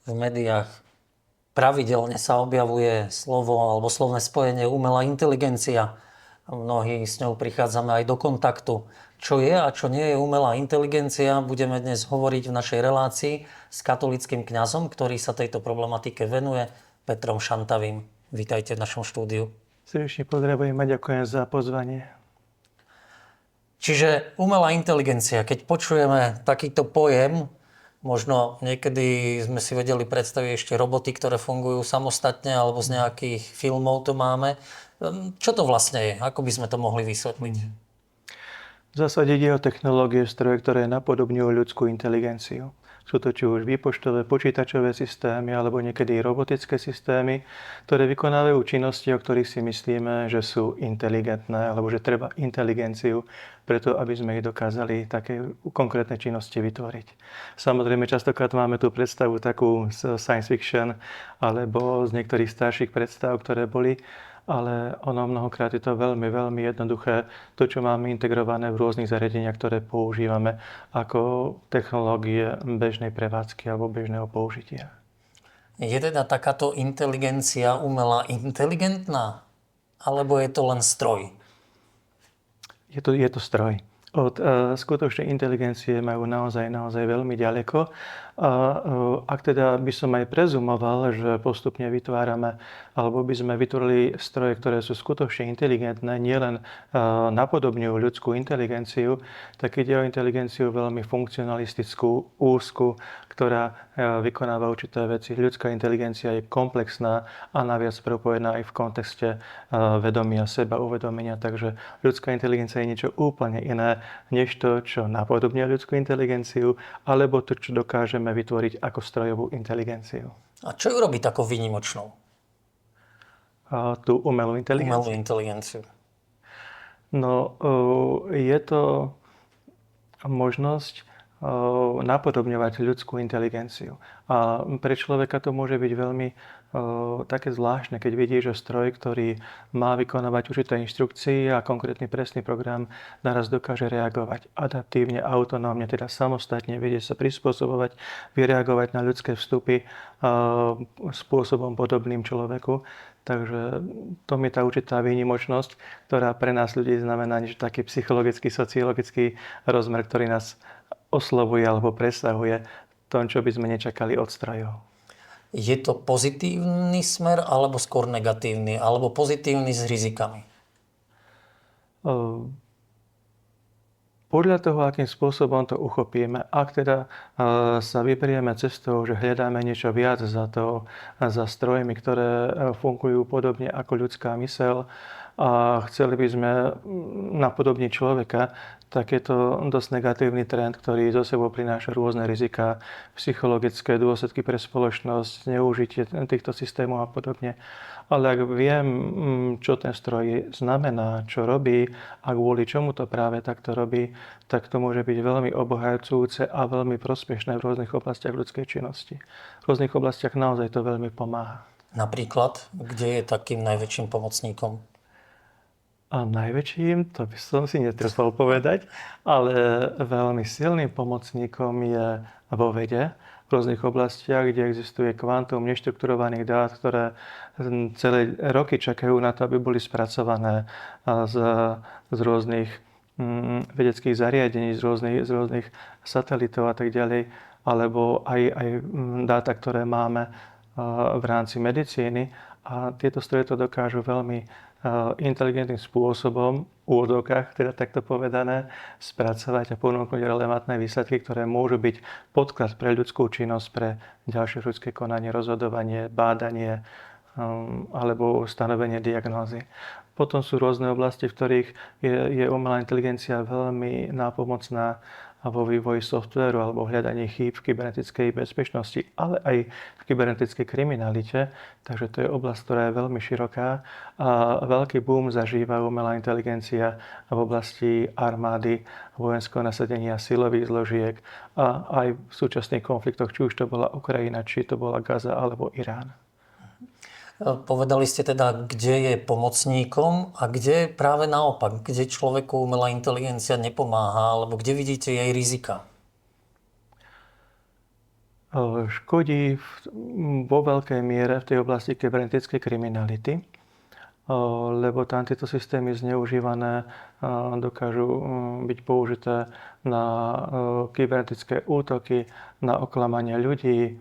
v médiách pravidelne sa objavuje slovo alebo slovné spojenie umelá inteligencia. Mnohí s ňou prichádzame aj do kontaktu. Čo je a čo nie je umelá inteligencia, budeme dnes hovoriť v našej relácii s katolíckym kňazom, ktorý sa tejto problematike venuje, Petrom Šantavým. Vítajte v našom štúdiu. Srdečne pozdravujem a ďakujem za pozvanie. Čiže umelá inteligencia, keď počujeme takýto pojem, možno niekedy sme si vedeli predstaviť ešte roboty, ktoré fungujú samostatne, alebo z nejakých filmov to máme. Čo to vlastne je? Ako by sme to mohli vysvetliť? V zásade ide o technológie, stroje, ktoré napodobňujú ľudskú inteligenciu. Sú to či už výpočtové, počítačové systémy, alebo niekedy robotické systémy, ktoré vykonávajú činnosti, o ktorých si myslíme, že sú inteligentné, alebo že treba inteligenciu, preto aby sme ich dokázali také konkrétne činnosti vytvoriť. Samozrejme, častokrát máme tú predstavu takú z science fiction, alebo z niektorých starších predstav, ktoré boli, ale ono mnohokrát je to veľmi, veľmi jednoduché. To, čo máme integrované v rôznych zariadeniach, ktoré používame ako technológie bežnej prevádzky alebo bežného použitia. Je teda takáto inteligencia umelá inteligentná? Alebo je to len stroj? Je to stroj. Od skutočnej inteligencie majú naozaj veľmi ďaleko. A ak teda by som aj prezumoval, že postupne vytvárame, alebo by sme vytvorili stroje, ktoré sú skutočne inteligentné, nielen napodobňujú ľudskú inteligenciu, tak ide o inteligenciu veľmi funkcionalistickú, úzku, ktorá vykonáva určité veci. Ľudská inteligencia je komplexná a naviac propojená aj v kontexte vedomia, seba uvedomenia. Takže ľudská inteligencia je niečo úplne iné, než to, čo napodobňuje ľudskú inteligenciu, alebo to, čo dokážeme vytvoriť ako strojovú inteligenciu. A čo ju robí takou výnimočnou? Tú umelú inteligenciu. Umelú inteligenciu. No, je to možnosť napodobňovať ľudskú inteligenciu. A pre človeka to môže byť veľmi také zvláštne, keď vidí, že stroj, ktorý má vykonávať určité inštrukcie a konkrétny presný program, naraz dokáže reagovať adaptívne, autonómne, teda samostatne, vie sa prispôsobovať, vie reagovať na ľudské vstupy spôsobom podobným človeku. Takže to je tá určitá výnimočnosť, ktorá pre nás ľudí znamená niečo taký psychologický, sociologický rozmer, ktorý nás oslovuje alebo presahuje tom, čo by sme nečakali od strojov. Je to pozitívny smer alebo skôr negatívny? Alebo pozitívny s rizikami? Podľa toho, akým spôsobom to uchopíme, ak teda sa vyberieme cestou, že hľadáme niečo viac za strojmi, ktoré fungujú podobne ako ľudská myseľ, a chceli by sme napodobniť človeka, tak je to dosť negatívny trend, ktorý zo sebou prináša rôzne riziká, psychologické dôsledky pre spoločnosť, zneužitie týchto systémov a podobne. Ale ak viem, čo ten stroj znamená, čo robí a kvôli čomu to práve takto robí, tak to môže byť veľmi obohajujúce a veľmi prospešné v rôznych oblastiach ľudskej činnosti. V rôznych oblastiach naozaj to veľmi pomáha. Napríklad, kde je takým najväčším pomocníkom? A najväčším, to by som si netrúfal povedať, ale veľmi silným pomocníkom je vo vede, v rôznych oblastiach, kde existuje kvantum neštrukturovaných dát, ktoré celé roky čakajú na to, aby boli spracované z rôznych vedeckých zariadení, z rôznych satelitov a tak ďalej, alebo aj dáta, ktoré máme v rámci medicíny. A tieto stroje to dokážu veľmi inteligentným spôsobom, v úvodzovkách, teda takto povedané, spracovať a ponúknuť relevantné výsledky, ktoré môžu byť podklad pre ľudskú činnosť, pre ďalšie ľudské konanie, rozhodovanie, bádanie alebo stanovenie diagnózy. Potom sú rôzne oblasti, v ktorých je umelá inteligencia veľmi nápomocná vo vývoji softvéru alebo v hľadaní chýb v kybernetickej bezpečnosti, ale aj v kybernetickej kriminalite. Takže to je oblasť, ktorá je veľmi široká a veľký boom zažíva umelá inteligencia v oblasti armády, vojenského nasadenia, silových zložiek a aj v súčasných konfliktoch, či už to bola Ukrajina, či to bola Gaza alebo Irán. Povedali ste teda, kde je pomocníkom a kde práve naopak, kde človeku umelá inteligencia nepomáha, alebo kde vidíte jej rizika? škodí vo veľkej miere v tej oblasti kybernetickej kriminality, lebo tam tieto systémy zneužívané dokážu byť použité na kybernetické útoky, na oklamanie ľudí,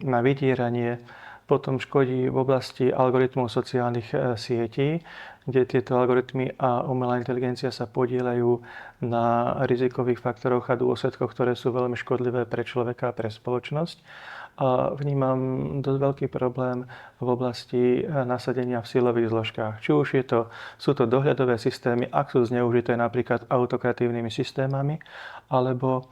na vydieranie. Potom škodí v oblasti algoritmov sociálnych sietí, kde tieto algoritmy a umelá inteligencia sa podieľajú na rizikových faktoroch a dôsledkoch, ktoré sú veľmi škodlivé pre človeka a pre spoločnosť. A vnímam dosť veľký problém v oblasti nasadenia v silových zložkách. Či už sú to dohľadové systémy, ak sú zneužité napríklad autokratívnymi systémami, alebo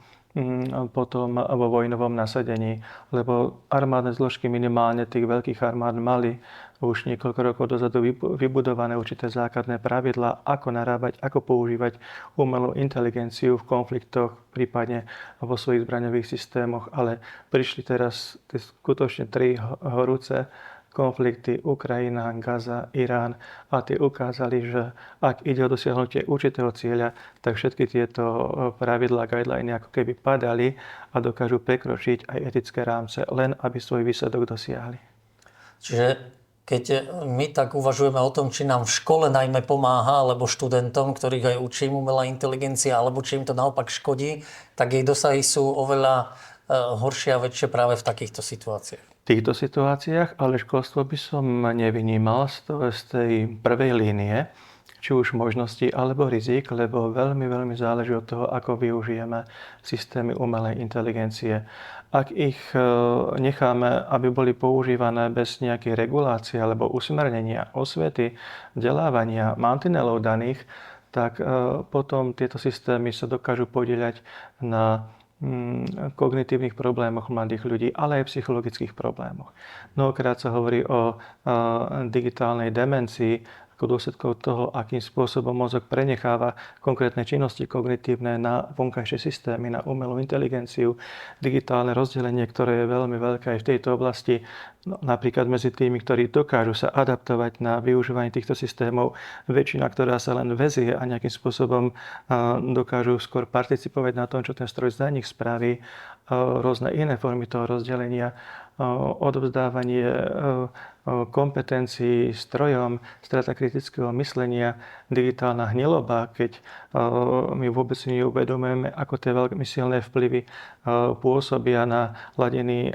potom vo vojnovom nasadení. Lebo armádne zložky minimálne tých veľkých armád mali už niekoľko rokov dozadu vybudované určité základné pravidlá, ako narábať, ako používať umelú inteligenciu v konfliktoch, prípadne vo svojich zbraňových systémoch. Ale prišli teraz skutočne 3 horúce konflikty Ukrajina, Gaza, Irán a tie ukázali, že ak ide o dosiahnutie určitého cieľa, tak všetky tieto pravidlá, guideliny ako keby padali a dokážu prekročiť aj etické rámce, len aby svoj výsledok dosiahli. Čiže keď my tak uvažujeme o tom, či nám v škole najmä pomáha, alebo študentom, ktorých aj učím umelá inteligencia, alebo či im to naopak škodí, tak jej dosahy sú oveľa horšie a väčšie práve v takýchto situáciách. V týchto situáciách, ale školstvo by som nevynímal z tej prvej línie, či už možností alebo rizik, lebo veľmi, veľmi záleží od toho, ako využijeme systémy umelej inteligencie. Ak ich necháme, aby boli používané bez nejakej regulácie alebo usmernenia, osvety, vzdelávania, mantinelov daných, tak potom tieto systémy sa dokážu podieľať na kognitívnych problémoch mladých ľudí, ale aj psychologických problémoch. Mnohokrát sa hovorí o digitálnej demencii, ako dôsledkov toho, akým spôsobom mozog prenecháva konkrétne činnosti kognitívne na vonkajšie systémy, na umelú inteligenciu, digitálne rozdelenie, ktoré je veľmi veľké aj v tejto oblasti, napríklad medzi tými, ktorí dokážu sa adaptovať na využívanie týchto systémov, väčšina, ktorá sa len väzie a nejakým spôsobom dokážu skôr participovať na tom, čo ten stroj za nich spraví, rôzne iné formy toho rozdelenia, odovzdávanie kompetencií strojom, strata kritického myslenia, digitálna hniloba, keď my vôbec si neuvedomujeme, ako tie veľmi silné vplyvy pôsobia na hladiny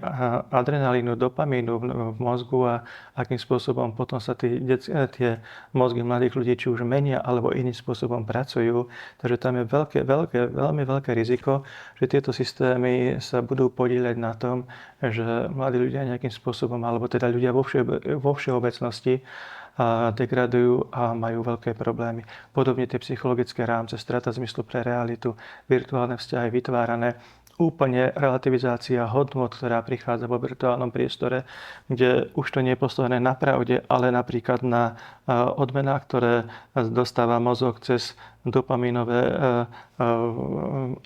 adrenalínu, dopamínu v mozgu a akým spôsobom potom sa tie mozgy mladých ľudí či už menia alebo iným spôsobom pracujú. Takže tam je veľmi veľké riziko, že tieto systémy sa budú podieľať na tom, že mladí ľudia nejakým spôsobom, alebo teda ľudia vo všeobecnosti degradujú a majú veľké problémy. Podobne tie psychologické rámce, strata zmyslu pre realitu, virtuálne vzťahy vytvárané, úplne relativizácia hodnot, ktorá prichádza vo virtuálnom priestore, kde už to nie je postavené na pravde, ale napríklad na odmenách, ktoré dostáva mozog cez dopamínové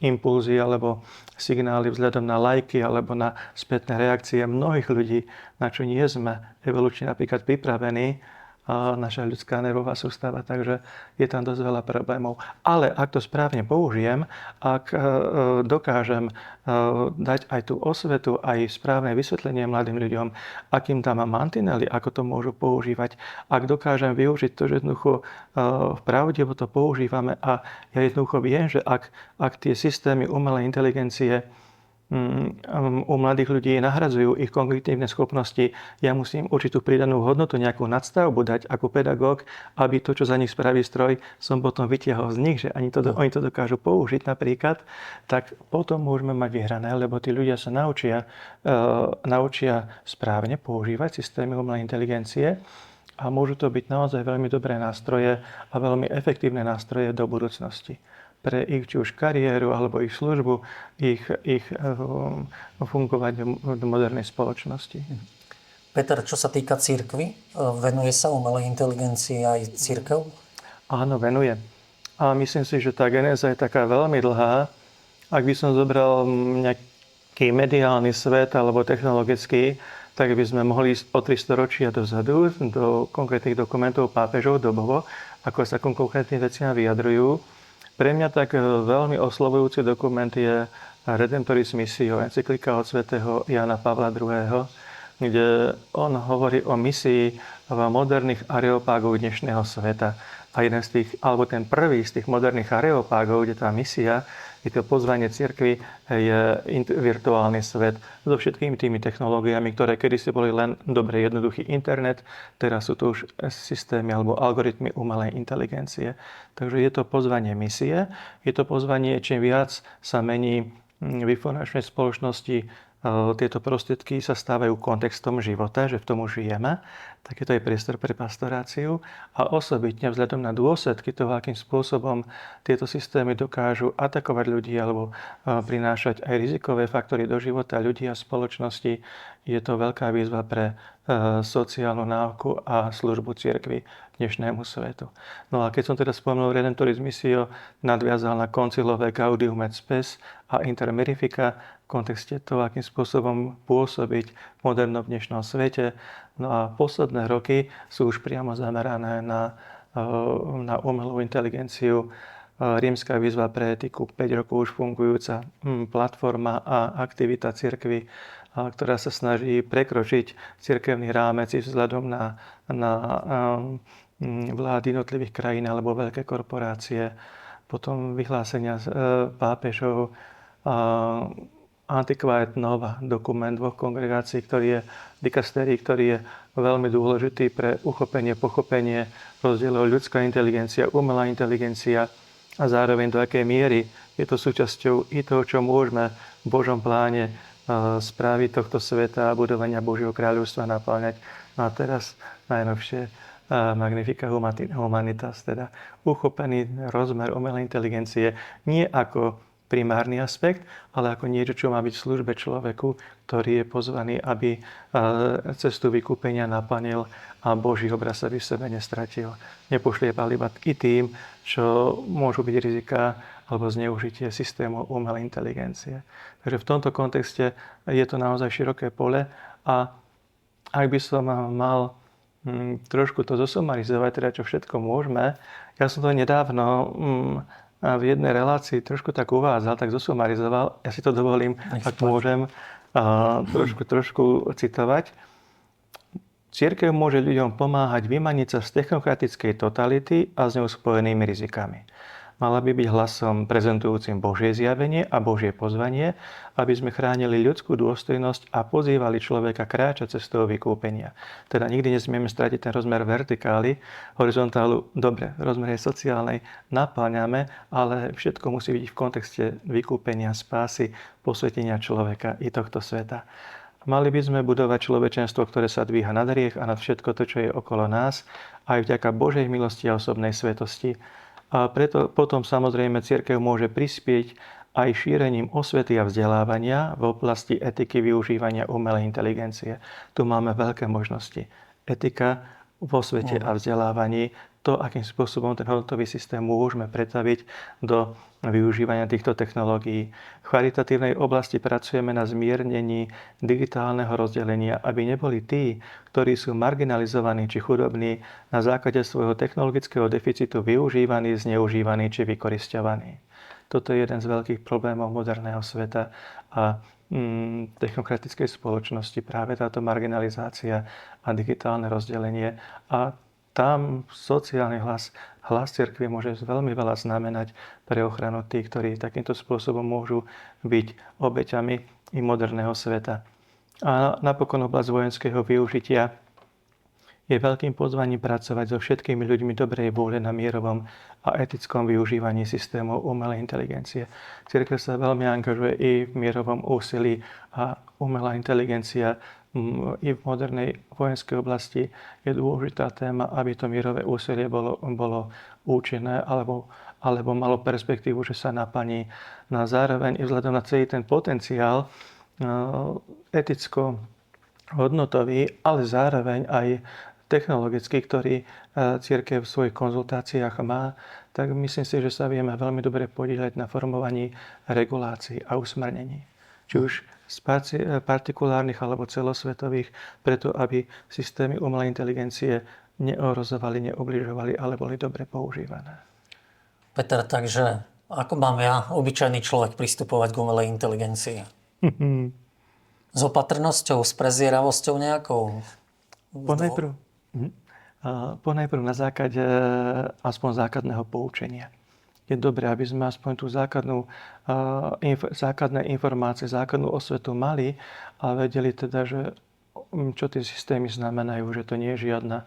impulzy alebo signály vzhľadom na lajky alebo na spätné reakcie mnohých ľudí, na čo nie sme evolučne napríklad pripravení, naša ľudská nervová sústava, takže je tam dosť veľa problémov. Ale ak to správne použijem, ak dokážem dať aj tú osvetu, aj správne vysvetlenie mladým ľuďom, akým tam mám mantinely, ako to môžu používať, ak dokážem využiť to, že jednoducho v pravde to používame a ja jednoducho viem, že ak tie systémy umelej inteligencie u mladých ľudí nahradzujú ich kognitívne schopnosti. Ja musím určitú pridanú hodnotu, nejakú nadstavbu dať ako pedagóg, aby to, čo za nich spraví stroj, som potom vytiahol z nich, že oni to dokážu použiť napríklad, tak potom môžeme mať vyhrané, lebo tí ľudia sa naučia správne používať systémy umelej inteligencie a môžu to byť naozaj veľmi dobré nástroje a veľmi efektívne nástroje do budúcnosti pre ich či už kariéru alebo ich službu, ich fungovanie v modernej spoločnosti. Peter, čo sa týka cirkvi, venuje sa umelej inteligencii aj cirkev? Áno, venuje. A myslím si, že tá genéza je taká veľmi dlhá. Ak by som zobral nejaký mediálny svet alebo technologický, tak by sme mohli ísť o 300 ročia dozadu do konkrétnych dokumentov pápežov dobovo, ako sa konkrétnym veciam vyjadrujú. Pre mňa tak veľmi oslovujúci dokument je Redemptoris Missio, encyklika od svätého Jana Pavla II., kde on hovorí o misii v moderných areopágoch dnešného sveta. A jeden z tých, alebo ten prvý z tých moderných areopágov, kde tá misia, je to pozvanie cirkvi, je virtuálny svet so všetkými tými technológiami, ktoré kedysi boli len dobre jednoduchý internet, teraz sú to už systémy alebo algoritmy umelej inteligencie. Takže je to pozvanie misie, je to pozvanie, čím viac sa mení v informačnej spoločnosti, tieto prostriedky sa stávajú kontextom života, že v tom už žijeme, tak je to aj priestor pre pastoráciu a osobitne vzhľadom na dôsledky toho, akým spôsobom tieto systémy dokážu atakovať ľudí alebo prinášať aj rizikové faktory do života ľudí a spoločnosti, je to veľká výzva pre sociálnu náuku a službu cirkvi dnešnému svetu. No a keď som teda spomenul Redemptoris Missio, nadviazal na koncilové Gaudium et Spes a Inter Mirifica v kontexte toho, akým spôsobom pôsobiť v modernom dnešnom svete. No a posledné roky sú už priamo zamerané na umelú inteligenciu. Rímska výzva pre etiku, 5 rokov už fungujúca platforma a aktivita cirkvi, ktorá sa snaží prekročiť cirkevný rámec vzhľadom na vlády jednotlivých krajín alebo veľké korporácie. Potom vyhlásenia pápežov, Antiqua et Nova, dokument dvoch kongregácií, dikastérií, ktorý je veľmi dôležitý pre uchopenie, pochopenie rozdielov ľudská inteligencia, umelá inteligencia a zároveň do akej miery je to súčasťou i toho, čo môžeme v Božom pláne správy tohto sveta a budovania Božieho kráľovstva naplňať. No a teraz najnovšie Magnifica Humanitas, teda uchopený rozmer umelej inteligencie nie ako primárny aspekt, ale ako niečo, čo má byť v službe človeku, ktorý je pozvaný, aby cestu vykúpenia naplnil a Boží obraz sa by v sebe nestratil. Nepošliepal iba i tým, čo môžu byť rizika alebo zneužitie systému umelej inteligencie. Takže v tomto kontexte je to naozaj široké pole a ak by som mal trošku to zosumarizovať, teda čo všetko môžeme, ja som to nedávno v jednej relácii trošku tak uvádzal, tak zosumarizoval. Ja si to dovolím, ak môžem, trošku citovať. Cirkev môže ľuďom pomáhať vymaniť sa z technokratickej totality a s ňou spojenými rizikami. Mala by byť hlasom prezentujúcim Božie zjavenie a Božie pozvanie, aby sme chránili ľudskú dôstojnosť a pozývali človeka kráčať cestou vykúpenia. Teda nikdy nesmieme stratiť ten rozmer vertikály, horizontálu, dobre, rozmer sociálnej napáňame, ale všetko musí byť v kontexte vykúpenia, spásy, posvetenia človeka i tohto sveta. Mali by sme budovať človečenstvo, ktoré sa dvíha nad hriech a nad všetko to, čo je okolo nás, aj vďaka Božej milosti a osobnej svetosti. A preto potom samozrejme cirkev môže prispieť aj šírením osvety a vzdelávania v oblasti etiky využívania umelej inteligencie. Tu máme veľké možnosti. Etika vo svete a vzdelávaní, to, akým spôsobom ten hodnotový systém môžeme pretaviť do využívania týchto technológií. V charitatívnej oblasti pracujeme na zmiernení digitálneho rozdelenia, aby neboli tí, ktorí sú marginalizovaní či chudobní, na základe svojho technologického deficitu využívaní, zneužívaní či vykorisťovaní. Toto je jeden z veľkých problémov moderného sveta a technokratickej spoločnosti, práve táto marginalizácia a digitálne rozdelenie. A tam sociálny hlas cirkvi môže veľmi veľa znamenať pre ochranu tých, ktorí takýmto spôsobom môžu byť obeťami i moderného sveta. A napokon oblasť vojenského využitia je veľkým pozvaním pracovať so všetkými ľuďmi dobrej vôle na mierovom a etickom využívaní systémov umelej inteligencie. Cirkev sa veľmi angažuje i v mierovom úsilí a umelá inteligencia i v modernej vojenskej oblasti je dôležitá téma, aby to mierové úsilie bolo účinné alebo malo perspektívu, že sa naplní. No a zároveň i vzhľadom na celý ten potenciál eticko-hodnotový, ale zároveň aj technologický, ktorý cirkev v svojich konzultáciách má, tak myslím si, že sa vieme veľmi dobre podieľať na formovaní regulácií a usmernení. Či už z partikulárnych alebo celosvetových, preto aby systémy umelej inteligencie neohrozovali, neobližovali, ale boli dobre používané. Peter, takže Ako mám ja, obyčajný človek, pristupovať k umelej inteligencii? S opatrnosťou, s prezieravosťou nejakou? Ponajprv, mhm. Ponajprv na základe aspoň základného poučenia. Je dobré, aby sme aspoň tú základné informácie, základnú osvetu mali a vedeli teda, že čo tie systémy znamenajú, že to nie je žiadna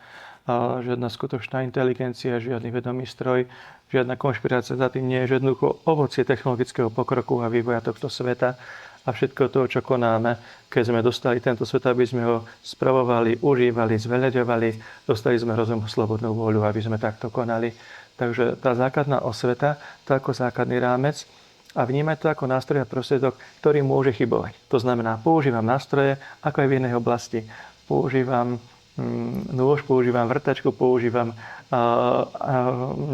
skutočná inteligencia, žiadny vedomý stroj, žiadna konšpirácia za tým nie je, jednoducho ovocie technologického pokroku a vývoja tohto sveta a všetko to, čo konáme, keď sme dostali tento svet, aby sme ho spravovali, užívali, zveľaďovali, dostali sme rozum, slobodnú vôľu, aby sme takto konali. Takže tá základná osveta, to ako základný rámec a vnímať to ako nástroj a prostriedok, ktorý môže chybovať. To znamená, používam nástroje, ako aj v inej oblasti. Používam nôž, používam vrtačku, používam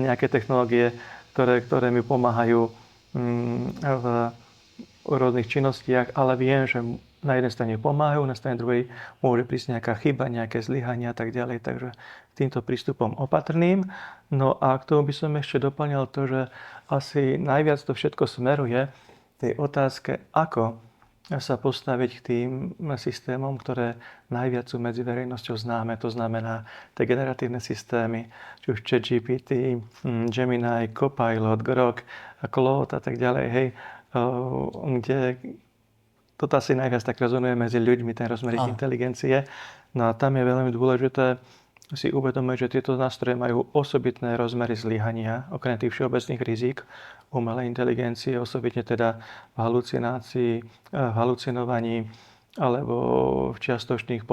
nejaké technológie, ktoré mi pomáhajú v rôznych činnostiach, ale viem, že na jednej strane pomáhajú, na strane druhej môže prísť nejaká chyba, nejaké zlyhania a tak ďalej. Takže týmto prístupom opatrným. No a k tomu by som ešte doplnil to, že asi najviac to všetko smeruje tej otázke, ako sa postaviť k tým systémom, ktoré najviac sú medzi verejnosťou známe. To znamená tie generatívne systémy, či už ChatGPT, Gemini, Copilot, Grok, Claude a tak ďalej, hej, kde toto asi najviac tak rezonuje medzi ľuďmi, ten rozmer ich inteligencie. No a tam je veľmi dôležité si uvedomiť, že tieto nástroje majú osobitné rozmery zlyhania, okrem tých všeobecných rizík umelej inteligencie, osobitne teda v halucinácii, v halucinovaní alebo v čiastočných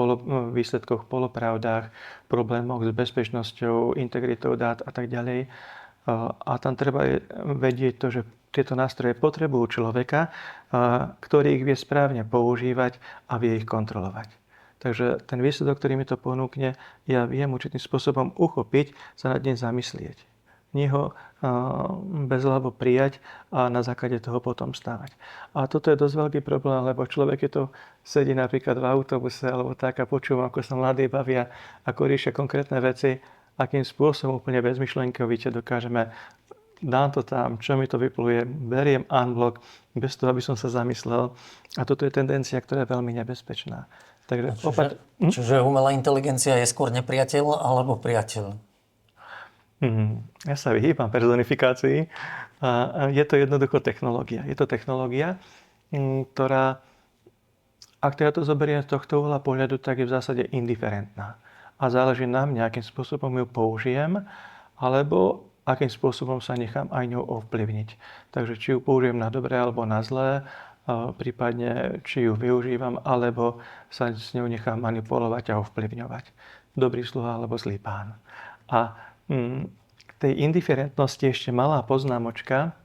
výsledkoch, polopravdách, problémoch s bezpečnosťou, integritou dát a tak ďalej. A tam treba vedieť to, že tieto nástroje potrebujú človeka, ktorý ich vie správne používať a vie ich kontrolovať. Takže ten výsledok, ktorý mi to ponúkne, ja viem určitým spôsobom uchopiť, sa nad ním zamyslieť. Nie ho bezhlavo prijať a na základe toho potom stávať. A toto je dosť veľký problém, lebo človek, keď to sedí napríklad v autobuse alebo tak a počúva, ako sa mladí bavia, ako riešia konkrétne veci, akým spôsobom úplne bezmyšlenkovite dokážeme dám to tam, čo mi to vypluje, beriem unblock, bez toho, aby som sa zamyslel. A toto je tendencia, ktorá je veľmi nebezpečná. Takže čiže umelá inteligencia je skôr nepriateľ alebo priateľ? Ja sa vyhýbam personifikácii. Je to jednoducho technológia. Je to technológia, ktorá, ak teda to zoberiem z tohto uhla pohľadu, tak je v zásade indiferentná. A záleží na mne, akým spôsobom ju použijem, alebo akým spôsobom sa nechám aj ňou ovplyvniť. Takže či ju použijem na dobré alebo na zlé, prípadne či ju využívam, alebo sa s ňou nechám manipulovať a ovplyvňovať. Dobrý sluha alebo zlý pán. A k tej indiferentnosti ešte malá poznámočka.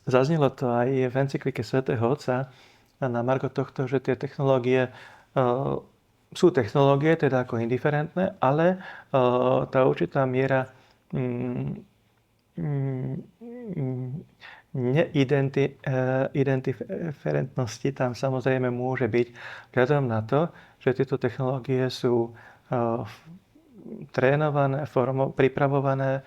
Zaznelo to aj v encyklike svätého Otca na margo tohto, že tie technológie sú technológie, teda ako indiferentné, ale tá určitá miera neidentiferentnosti tam samozrejme môže byť vzhľadom na to, že tieto technológie sú trénované, pripravované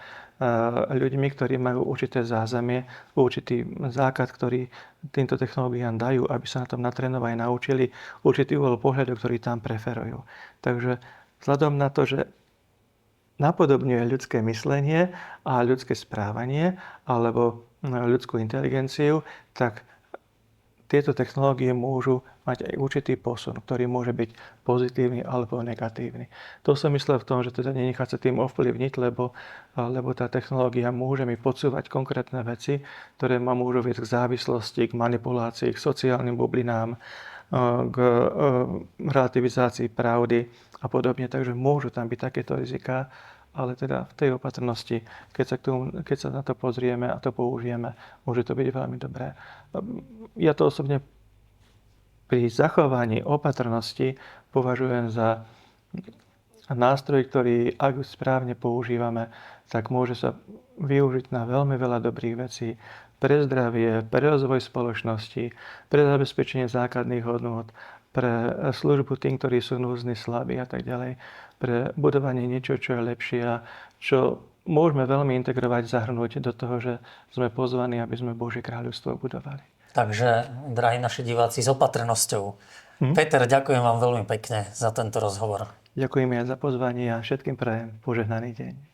ľuďmi, ktorí majú určité zázemie, určitý základ, ktorý týmto technológiám dajú, aby sa na tom natrénovali, naučili určitý uhol pohľadu, ktorý tam preferujú. Takže vzhľadom na to, že napodobňuje ľudské myslenie a ľudské správanie alebo ľudskú inteligenciu, tak tieto technológie môžu mať aj určitý posun, ktorý môže byť pozitívny alebo negatívny. To som myslel v tom, že teda nenechať sa tým ovplyvniť, lebo tá technológia môže mi podsúvať konkrétne veci, ktoré ma môžu viesť k závislosti, k manipulácii, k sociálnym bublinám, k relativizácii pravdy a podobne. Takže môžu tam byť takéto riziká, ale teda v tej opatrnosti, keď sa na to pozrieme a to použijeme, môže to byť veľmi dobré. Ja to osobne pri zachovaní opatrnosti považujem za nástroj, ktorý, ak správne používame, tak môže sa využiť na veľmi veľa dobrých vecí pre zdravie, pre rozvoj spoločnosti, pre zabezpečenie základných hodnôt, pre službu tým, ktorí sú núzni, slabí a tak ďalej, pre budovanie niečo, čo je lepšie a čo môžeme veľmi integrovať, zahrnúť do toho, že sme pozvaní, aby sme Božie kráľovstvo budovali. Takže, drahí naši diváci, s opatrnosťou. Peter, ďakujem vám veľmi pekne za tento rozhovor. Ďakujem aj za pozvanie a všetkým prajem požehnaný deň.